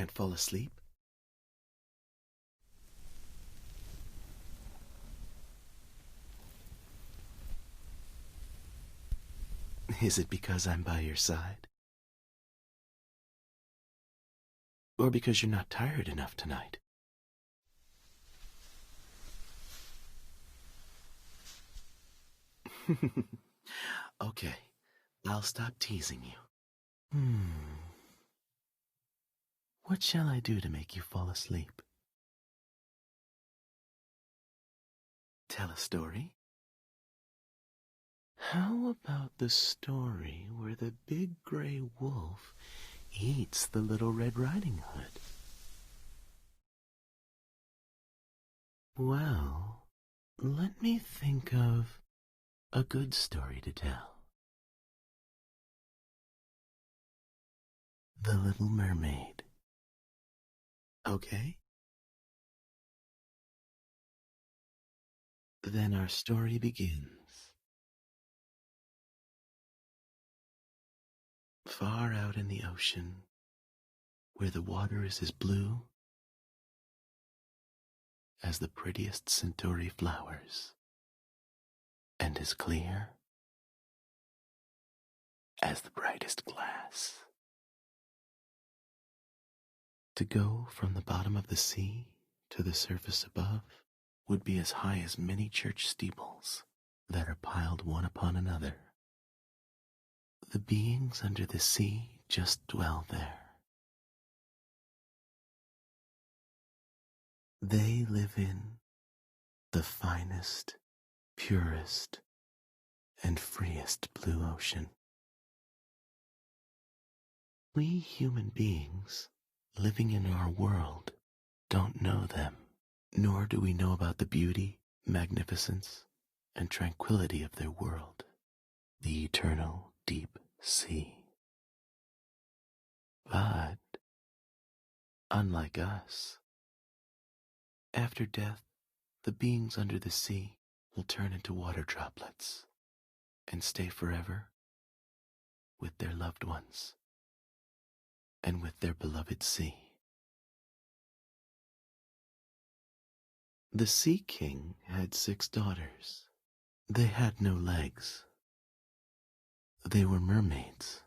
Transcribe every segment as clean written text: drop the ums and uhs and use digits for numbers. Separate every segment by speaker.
Speaker 1: can't fall asleep? Is it because I'm by your side? Or because you're not tired enough tonight? Okay, I'll stop teasing you. What shall I do to make you fall asleep? Tell a story? How about the story where the big gray wolf eats the little Red Riding Hood? Well, let me think of a good story to tell. The Little Mermaid. Okay? Then our story begins. Far out in the ocean, where the water is as blue as the prettiest centauri flowers, and as clear as the brightest glass. To go from the bottom of the sea to the surface above would be as high as many church steeples that are piled one upon another. The beings under the sea just dwell there. They live in the finest, purest, and freest blue ocean. We human beings living in our world don't know them, nor do we know about the beauty, magnificence, and tranquility of their world, the eternal deep sea. But, unlike us, after death, the beings under the sea will turn into water droplets and stay forever with their loved ones and with their beloved sea. The Sea King had 6 daughters. They had no legs. They were mermaids,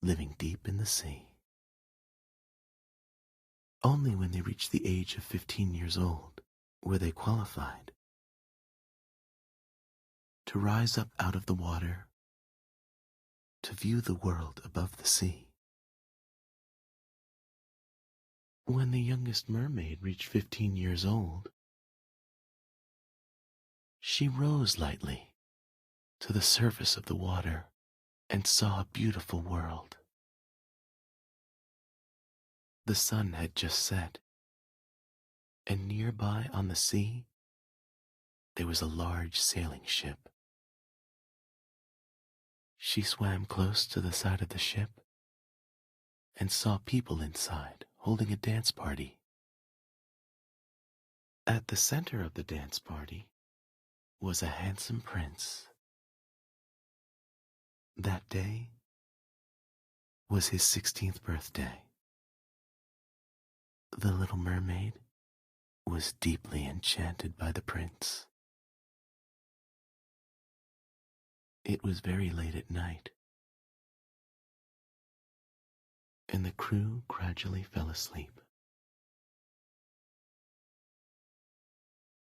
Speaker 1: living deep in the sea. Only when they reached the age of 15 years old were they qualified to rise up out of the water to view the world above the sea. When the youngest mermaid reached 15 years old, she rose lightly to the surface of the water and saw a beautiful world. The sun had just set, and nearby on the sea, there was a large sailing ship. She swam close to the side of the ship and saw people inside holding a dance party. At the center of the dance party was a handsome prince. That day was his 16th birthday. The little mermaid was deeply enchanted by the prince. It was very late at night, and the crew gradually fell asleep.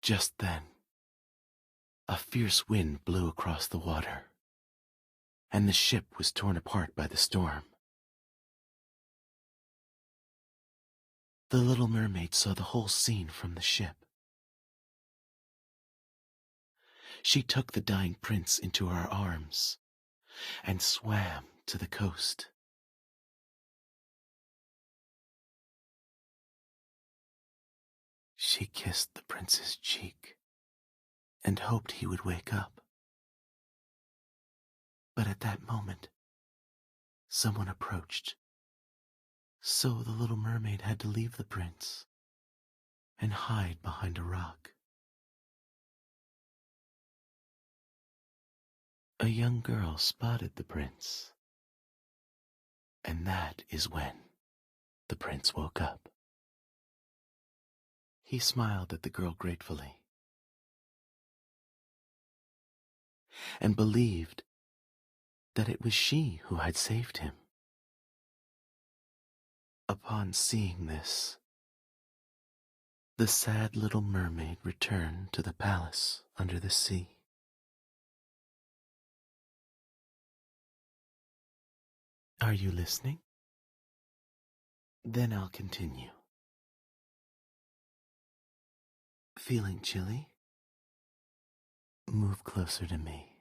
Speaker 1: Just then, a fierce wind blew across the water, and the ship was torn apart by the storm. The little mermaid saw the whole scene from the ship. She took the dying prince into her arms and swam to the coast. She kissed the prince's cheek and hoped he would wake up. But at that moment, someone approached. So the little mermaid had to leave the prince and hide behind a rock. A young girl spotted the prince, and that is when the prince woke up. He smiled at the girl gratefully and believed that it was she who had saved him. Upon seeing this, the sad little mermaid returned to the palace under the sea. Are you listening? Then I'll continue. Feeling chilly? Move closer to me.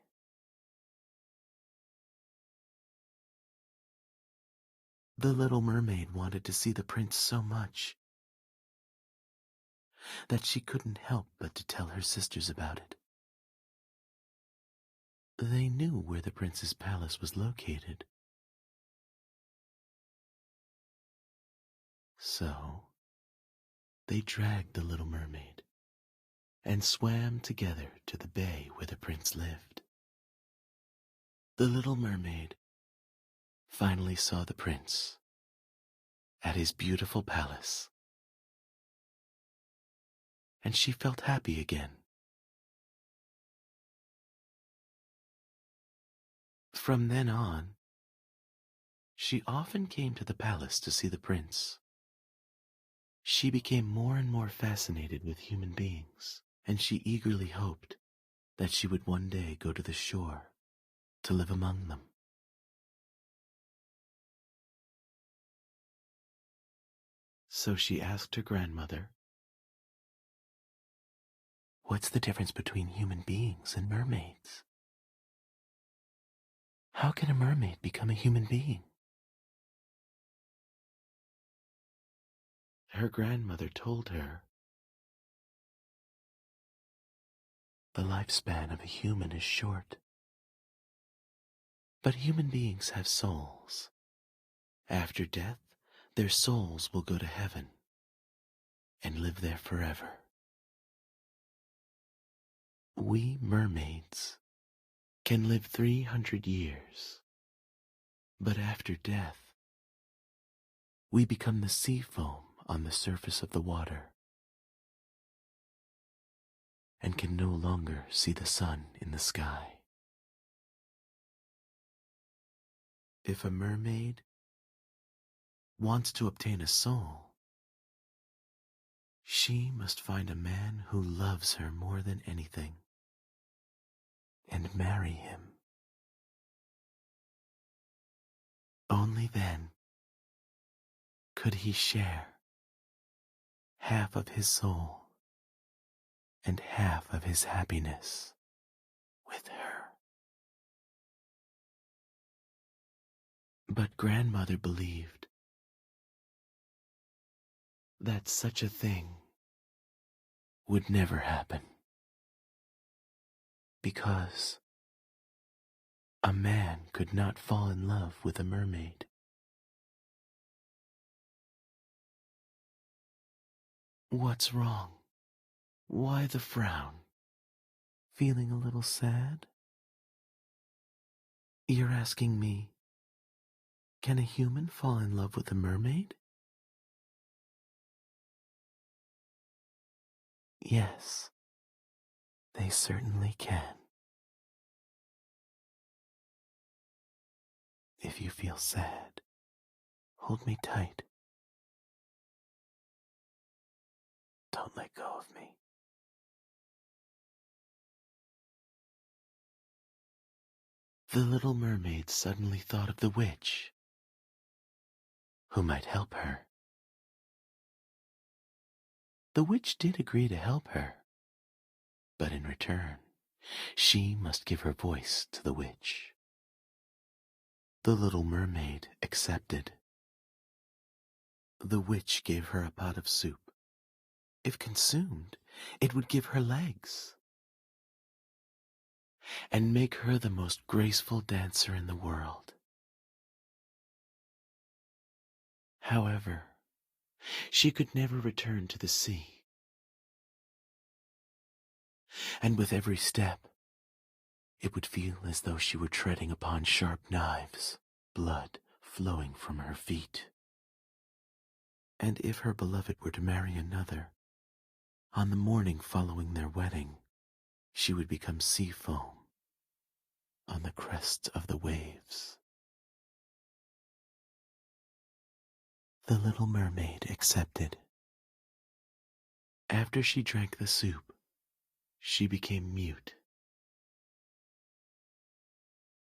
Speaker 1: The little mermaid wanted to see the prince so much that she couldn't help but to tell her sisters about it. They knew where the prince's palace was located. So, they dragged the little mermaid and swam together to the bay where the prince lived. The little mermaid finally saw the prince at his beautiful palace, and she felt happy again. From then on, she often came to the palace to see the prince. She became more and more fascinated with human beings, and she eagerly hoped that she would one day go to the shore to live among them. So she asked her grandmother, "What's the difference between human beings and mermaids? How can a mermaid become a human being?" Her grandmother told her, "The lifespan of a human is short, but human beings have souls. After death, their souls will go to heaven and live there forever. We mermaids can live 300 years, but after death, we become the sea foam on the surface of the water and can no longer see the sun in the sky. If a mermaid wants to obtain a soul, she must find a man who loves her more than anything and marry him. Only then could he share half of his soul and half of his happiness with her. But grandmother believed that such a thing would never happen, because a man could not fall in love with a mermaid. What's wrong? Why the frown? Feeling a little sad? You're asking me, can a human fall in love with a mermaid? Yes, they certainly can. If you feel sad, hold me tight. Don't let go of me. The little mermaid suddenly thought of the witch, who might help her. The witch did agree to help her, but in return, she must give her voice to the witch. The little mermaid accepted. The witch gave her a pot of soup. If consumed, it would give her legs and make her the most graceful dancer in the world. However, she could never return to the sea, and with every step, it would feel as though she were treading upon sharp knives, blood flowing from her feet. And if her beloved were to marry another, on the morning following their wedding, she would become sea foam on the crests of the waves. The little mermaid accepted. After she drank the soup, she became mute,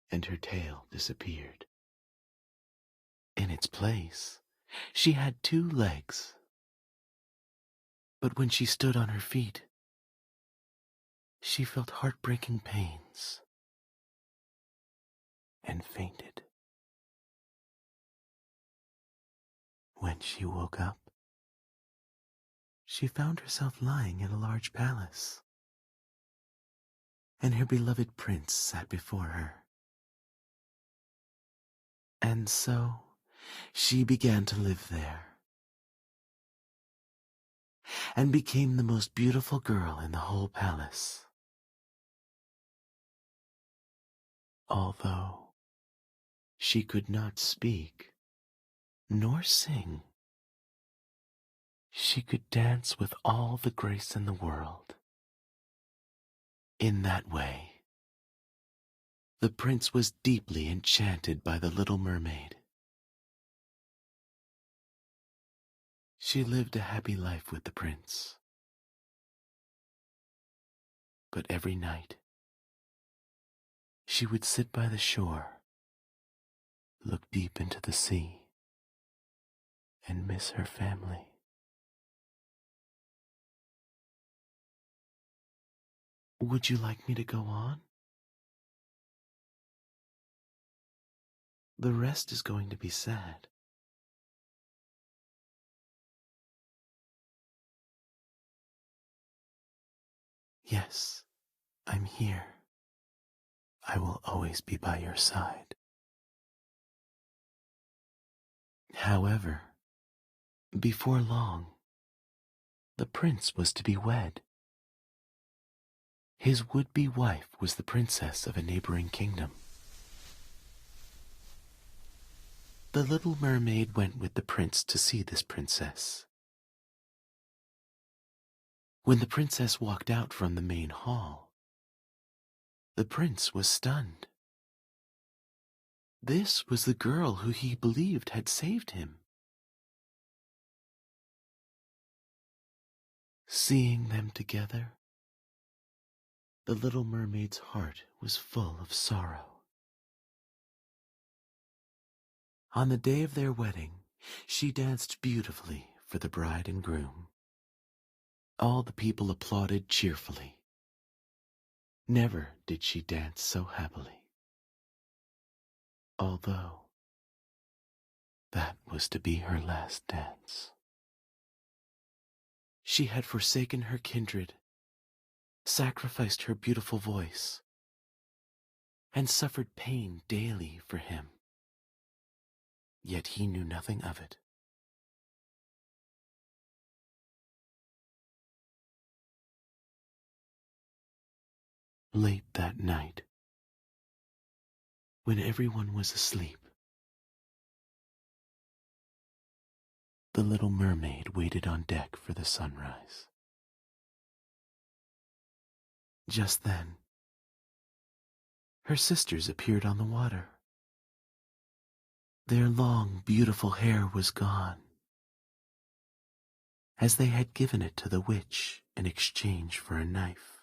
Speaker 1: and her tail disappeared. In its place, she had 2 legs. But when she stood on her feet, she felt heartbreaking pains and fainted. When she woke up, she found herself lying in a large palace, and her beloved prince sat before her. And so she began to live there, and became the most beautiful girl in the whole palace. Although she could not speak nor sing, she could dance with all the grace in the world. In that way, the prince was deeply enchanted by the little mermaid. She lived a happy life with the prince. But every night, she would sit by the shore, look deep into the sea, and miss her family. Would you like me to go on? The rest is going to be sad. Yes, I'm here. I will always be by your side. However, before long, the prince was to be wed. His would-be wife was the princess of a neighboring kingdom. The little mermaid went with the prince to see this princess. When the princess walked out from the main hall, the prince was stunned. This was the girl who he believed had saved him. Seeing them together, the little mermaid's heart was full of sorrow. On the day of their wedding, she danced beautifully for the bride and groom. All the people applauded cheerfully. Never did she dance so happily. Although that was to be her last dance. She had forsaken her kindred, sacrificed her beautiful voice, and suffered pain daily for him. Yet he knew nothing of it. Late that night, when everyone was asleep, the little mermaid waited on deck for the sunrise. Just then, her sisters appeared on the water. Their long, beautiful hair was gone, as they had given it to the witch in exchange for a knife.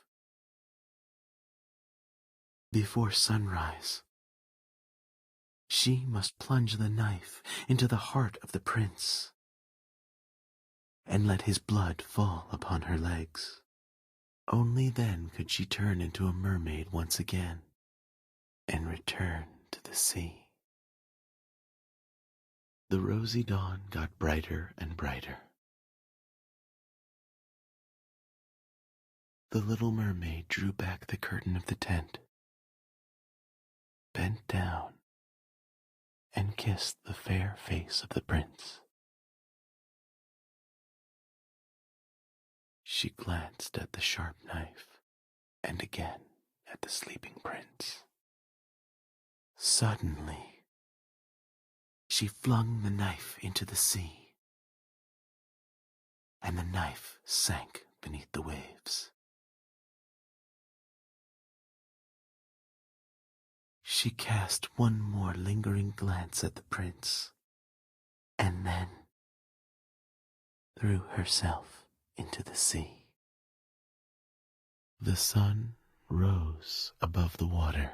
Speaker 1: Before sunrise, she must plunge the knife into the heart of the prince and let his blood fall upon her legs. Only then could she turn into a mermaid once again and return to the sea. The rosy dawn got brighter and brighter. The little mermaid drew back the curtain of the tent, bent down, and kissed the fair face of the prince. She glanced at the sharp knife and again at the sleeping prince. Suddenly, she flung the knife into the sea. and the knife sank beneath the waves. She cast one more lingering glance at the prince, and then threw herself into the sea. The sun rose above the water.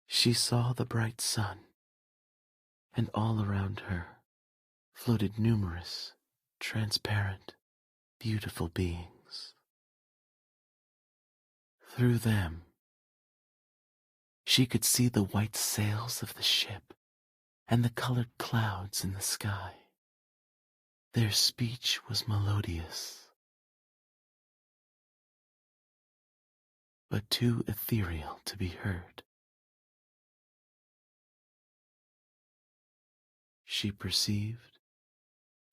Speaker 1: She saw the bright sun, and all around her floated numerous, transparent, beautiful beings. Through them, she could see the white sails of the ship and the colored clouds in the sky. Their speech was melodious, but too ethereal to be heard. She perceived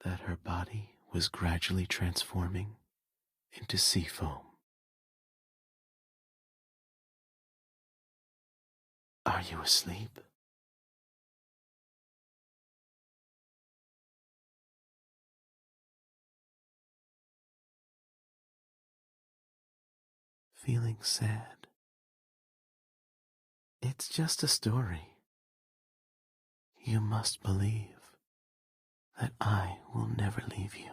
Speaker 1: that her body was gradually transforming into sea foam. Are you asleep? Feeling sad? It's just a story. You must believe that I will never leave you.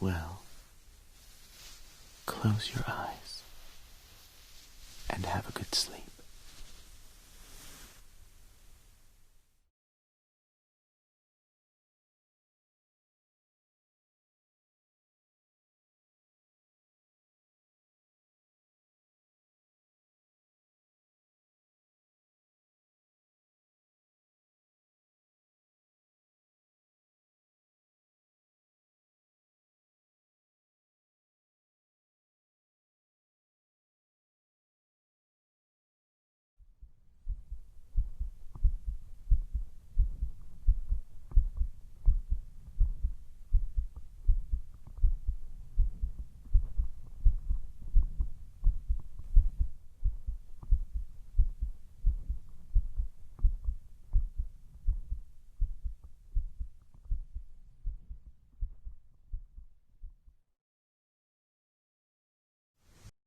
Speaker 1: Well, close your eyes and have a good sleep.